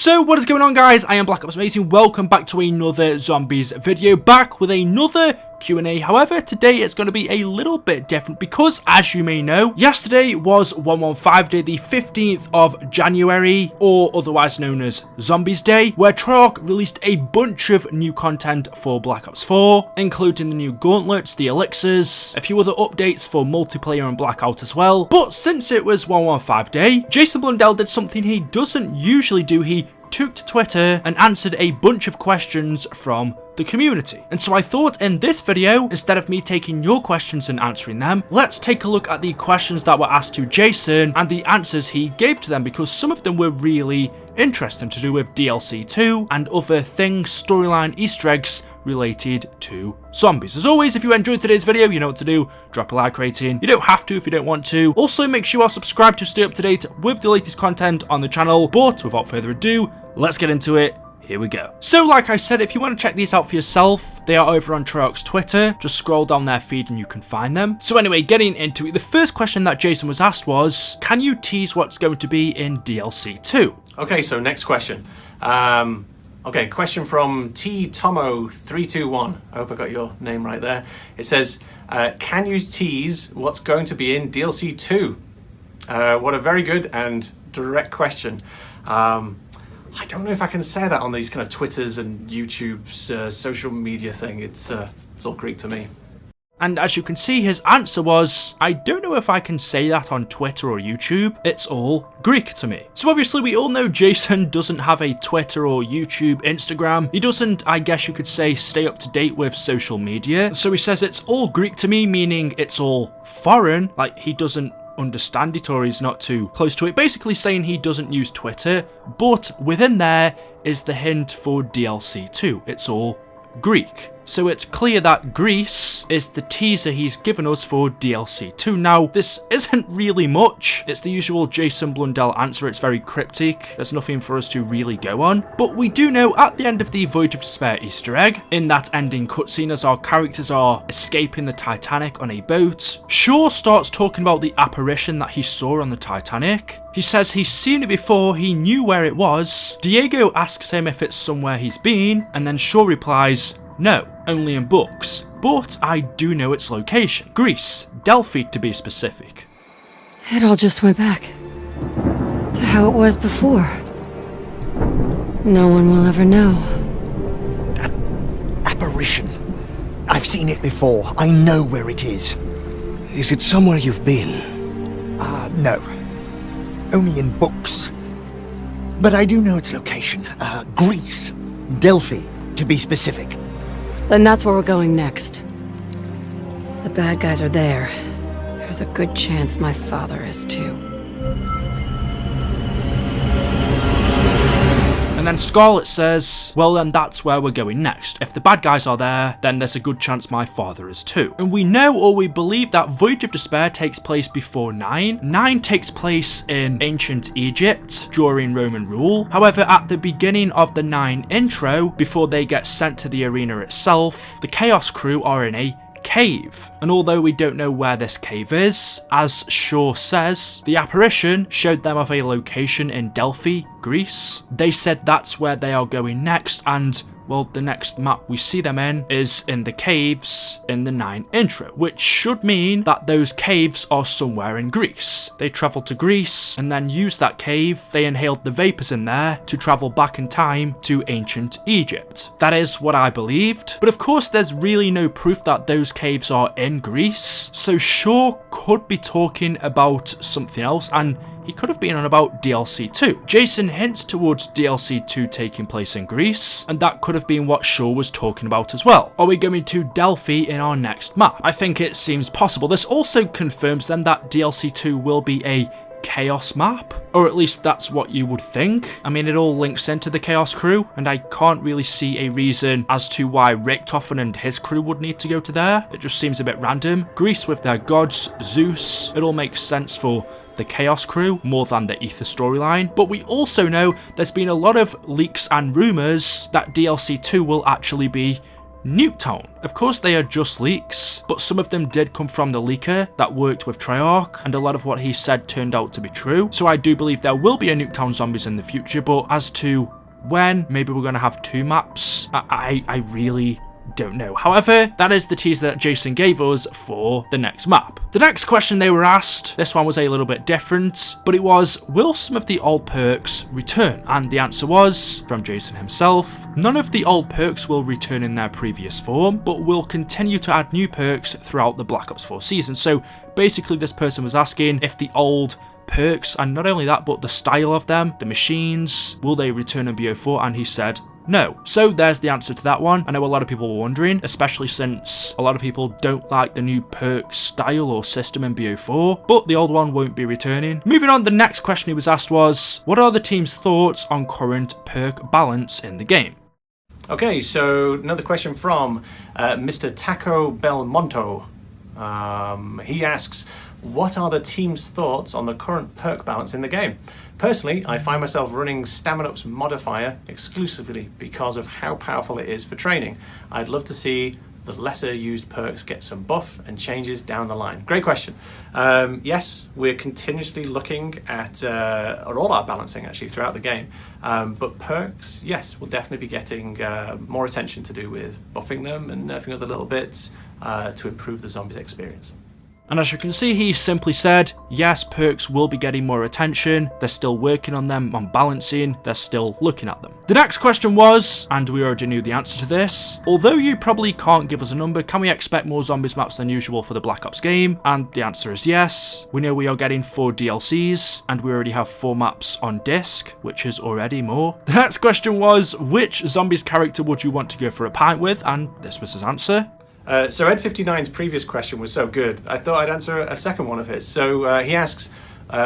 So what is going on, guys? I am BlackOpsAmazing. Welcome back to another zombies video, back with another Q&A. However, today it's going to be a little bit different because, as you may know, yesterday was 115 Day, the 15th of January, or otherwise known as Zombies Day, where Treyarch released a bunch of new content for Black Ops 4, including the new gauntlets, the elixirs, a few other updates for multiplayer and Blackout as well. But since it was 115 Day, Jason Blundell did something he doesn't usually do. He took to Twitter and answered a bunch of questions from the community. And so I thought in this video, instead of me taking your questions and answering them, let's take a look at the questions that were asked to Jason and the answers he gave to them, because some of them were really interesting to do with DLC 2 and other things, storyline, Easter eggs related to zombies. As always, if you enjoyed today's video, you know what to do. Drop a like rating. You don't have to if you don't want to. Also, make sure you are subscribed to stay up to date with the latest content on the channel. But without further ado, let's get into it. Here we go. So like I said, if you want to check these out for yourself, they are over on Treyarch's Twitter. Just scroll down their feed and you can find them. So anyway, getting into it, the first question that Jason was asked was, can you tease what's going to be in DLC 2? Okay, so next question. Okay, question from Tomo321. I hope I got your name right there. It says, can you tease what's going to be in DLC 2? What a very good and direct question. I don't know if I can say that on these kind of Twitters and YouTube's social media thing. It's all Greek to me. And as you can see, his answer was, I don't know if I can say that on Twitter or YouTube. It's all Greek to me. So obviously we all know Jason doesn't have a Twitter or YouTube, Instagram. He doesn't, I guess you could say, stay up to date with social media. So he says it's all Greek to me, meaning it's all foreign. Like he doesn't understand it or he's not too close to it. Basically saying he doesn't use Twitter, but within there is the hint for DLC 2. It's all Greek. So it's clear that Greece is the teaser he's given us for DLC 2. Now, this isn't really much. It's the usual Jason Blundell answer. It's very cryptic. There's nothing for us to really go on. But we do know at the end of the Voyage of Despair Easter egg, in that ending cutscene as our characters are escaping the Titanic on a boat, Shaw starts talking about the apparition that he saw on the Titanic. He says he's seen it before, he knew where it was. Diego asks him if it's somewhere he's been, and then Shaw replies, no, only in books, but I do know its location. Greece, Delphi to be specific. It all just went back to how it was before. No one will ever know. That apparition. I've seen it before. I know where it is. Is it somewhere you've been? No. Only in books. But I do know its location. Greece. Delphi, to be specific. Then that's where we're going next. If the bad guys are there, there's a good chance my father is too. And then Scarlett says, well then that's where we're going next. If the bad guys are there, then there's a good chance my father is too. And we know, or we believe, that Voyage of Despair takes place before 9. 9 takes place in ancient Egypt during Roman rule. However, at the beginning of the 9 intro, before they get sent to the arena itself, the Chaos crew are in a cave. And although we don't know where this cave is, as Shaw says, the apparition showed them of a location in Delphi, Greece. They said that's where they are going next, and well, the next map we see them in is in the caves in the 9 intro, which should mean that those caves are somewhere in Greece. They travelled to Greece and then used that cave. They inhaled the vapours in there to travel back in time to ancient Egypt. That is what I believed. But of course, there's really no proof that those caves are in Greece. So Shaw could be talking about something else, and he could have been on about DLC 2. Jason hints towards DLC 2 taking place in Greece, and that could have been what Shaw was talking about as well. Are we going to Delphi in our next map? I think it seems possible. This also confirms then that DLC 2 will be a Chaos map, or at least that's what you would think. I mean, it all links into the Chaos crew, and I can't really see a reason as to why Richtofen and his crew would need to go to there. It just seems a bit random. Greece with their gods, Zeus, it all makes sense for the Chaos crew more than the Ether storyline. But we also know there's been a lot of leaks and rumours that DLC 2 will actually be Nuketown. Of course, they are just leaks, but some of them did come from the leaker that worked with Treyarch, and a lot of what he said turned out to be true. So I do believe there will be a Nuketown Zombies in the future, but as to when, maybe we're going to have 2 maps, I really don't know. However, that is the teaser that Jason gave us for the next map. The next question they were asked, this one was a little bit different, but it was, will some of the old perks return? And the answer was, from Jason himself, none of the old perks will return in their previous form, but will continue to add new perks throughout the Black Ops 4 season. So basically this person was asking if the old perks, and not only that, but the style of them, the machines, will they return in BO4? And he said no. So there's the answer to that one. I know a lot of people were wondering, especially since a lot of people don't like the new perk style or system in BO4, but the old one won't be returning. Moving on, the next question he was asked was, what are the team's thoughts on current perk balance in the game? Okay, so another question from Mr. Taco Belmonto. He asks, what are the team's thoughts on the current perk balance in the game? Personally, I find myself running Stamina-Up's modifier exclusively because of how powerful it is for training. I'd love to see the lesser used perks get some buff and changes down the line. Great question. Yes, we're continuously looking at all our balancing actually throughout the game. But perks, yes, will definitely be getting more attention to do with buffing them and nerfing other little bits to improve the zombies experience. And as you can see, he simply said, yes, perks will be getting more attention, they're still working on them, on balancing, they're still looking at them. The next question was, and we already knew the answer to this, although you probably can't give us a number, can we expect more zombies maps than usual for the Black Ops game? And the answer is yes. We know we are getting 4 DLCs, and we already have 4 maps on disc, which is already more. The next question was, which zombies character would you want to go for a pint with? And this was his answer. So Ed59's previous question was so good, I thought I'd answer a second one of his. So he asks,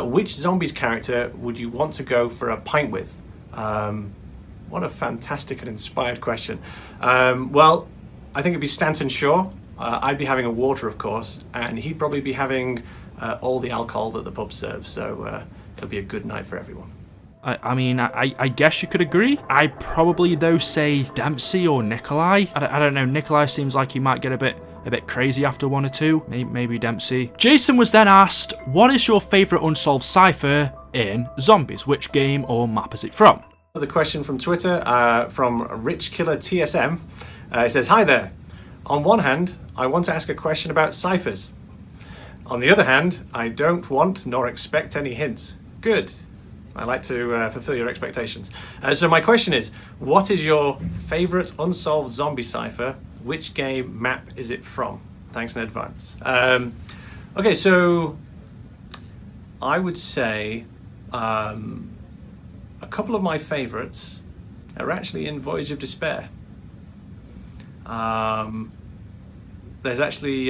which zombies character would you want to go for a pint with? What a fantastic and inspired question. Well, I think it'd be Stanton Shaw. I'd be having a water, of course, and he'd probably be having all the alcohol that the pub serves. So it'll be a good night for everyone. I mean, I guess you could agree. I'd probably, though, say Dempsey or Nikolai. I don't know, Nikolai seems like he might get a bit crazy after 1 or 2. Maybe Dempsey. Jason was then asked, what is your favourite unsolved cipher in Zombies? Which game or map is it from? Another question from Twitter, from RichKillerTSM. It says, hi there. On one hand, I want to ask a question about ciphers. On the other hand, I don't want nor expect any hints. Good. I like to fulfill your expectations. So my question is, what is your favourite unsolved zombie cipher? Which game map is it from? Thanks in advance. Okay, so I would say a couple of my favourites are actually in Voyage of Despair. There's actually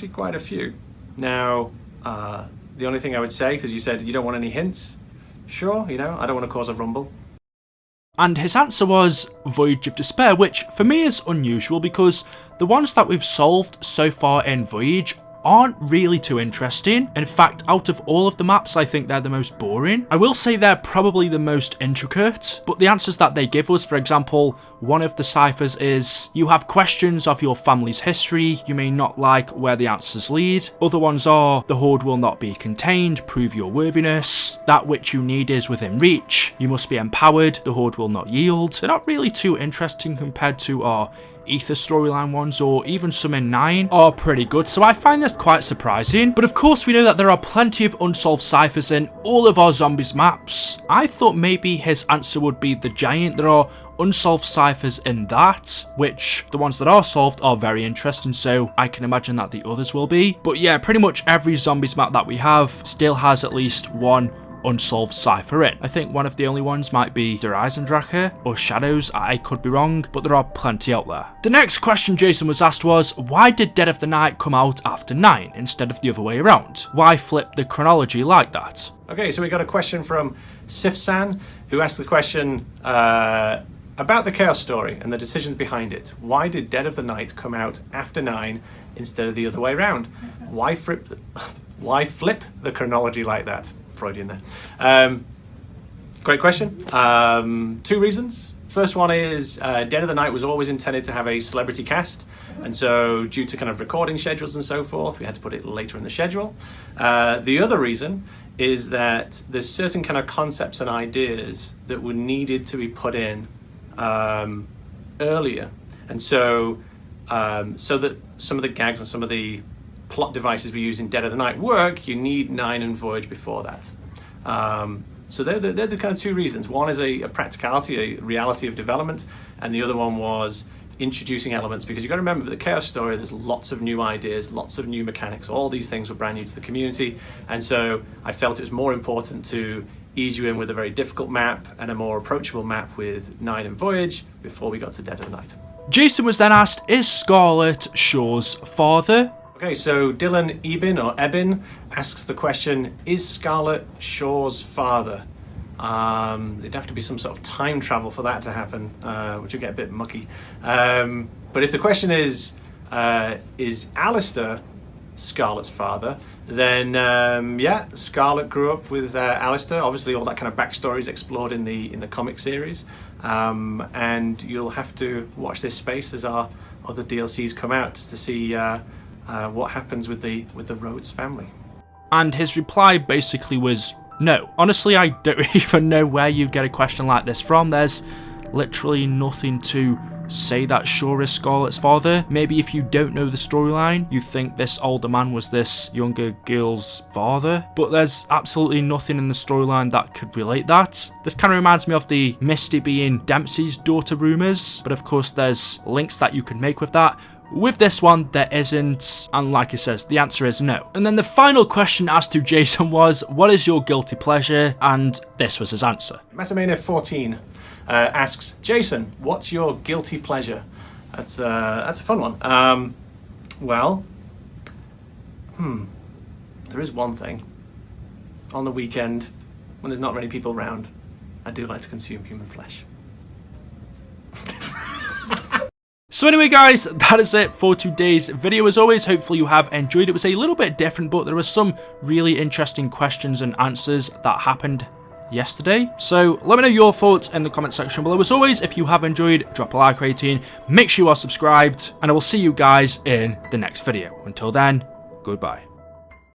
quite a few. Now, the only thing I would say, because you said you don't want any hints, sure, I don't want to cause a rumble. And his answer was Voyage of Despair, which for me is unusual because the ones that we've solved so far in Voyage aren't really too interesting. In fact, out of all of the maps, I think they're the most boring. I will say they're probably the most intricate, but the answers that they give us, for example, one of the ciphers is, you have questions of your family's history, you may not like where the answers lead. Other ones are, the horde will not be contained, prove your worthiness, that which you need is within reach, you must be empowered, the horde will not yield. They're not really too interesting compared to our Ether storyline ones, or even some in 9 are pretty good, so I find this quite surprising. But of course we know that there are plenty of unsolved ciphers in all of our zombies maps. I thought maybe his answer would be the Giant. There are unsolved ciphers in that, which the ones that are solved are very interesting, so I can imagine that the others will be. But yeah, pretty much every zombies map that we have still has at least one unsolved cipher in. I think one of the only ones might be Der Eisendrache or Shadows, I could be wrong, but there are plenty out there. The next question Jason was asked was, why did Dead of the Night come out after 9 instead of the other way around? Why flip the chronology like that? Okay, so we got a question from Sifsan, who asked the question about the Chaos story and the decisions behind it. Why did Dead of the Night come out after 9 instead of the other way around? Why flip the chronology like that? Freudian there. Great question. 2 reasons. First one is Dead of the Night was always intended to have a celebrity cast, and so due to kind of recording schedules and so forth, we had to put it later in the schedule. The other reason is that there's certain kind of concepts and ideas that were needed to be put in earlier, and so that some of the gags and some of the plot devices we use in Dead of the Night work, you need 9 and Voyage before that. So they're the kind of two reasons. One is a practicality, a reality of development, and the other one was introducing elements, because you've got to remember for the Chaos story there's lots of new ideas, lots of new mechanics, all these things were brand new to the community, and so I felt it was more important to ease you in with a very difficult map and a more approachable map with 9 and Voyage before we got to Dead of the Night. Jason was then asked, is Scarlett Shaw's father? Okay, so Dylan Ebin asks the question, is Scarlett Shaw's father? There'd have to be some sort of time travel for that to happen, which would get a bit mucky. But if the question is Alistair Scarlett's father, then yeah, Scarlett grew up with Alistair. Obviously all that kind of backstory is explored in the comic series. And you'll have to watch this space as our other DLCs come out to see what happens with the Rhodes family. And his reply basically was no. Honestly, I don't even know where you'd get a question like this from. There's literally nothing to say that Shaw is Scarlett's father. Maybe if you don't know the storyline, you think this older man was this younger girl's father, but there's absolutely nothing in the storyline that could relate that. This kind of reminds me of the Misty being Dempsey's daughter rumors, but of course there's links that you can make with that. With this one, there isn't, and like it says, the answer is no. And then the final question asked to Jason was, what is your guilty pleasure? And this was his answer. Massamania14 asks, Jason, what's your guilty pleasure? That's a fun one. There is one thing. On the weekend, when there's not many people around, I do like to consume human flesh. So anyway guys, that is it for today's video. As always, hopefully you have enjoyed it. It was a little bit different, but there were some really interesting questions and answers that happened yesterday. So let me know your thoughts in the comment section below. As always, if you have enjoyed, drop a like rating, make sure you are subscribed, and I will see you guys in the next video. Until then, goodbye.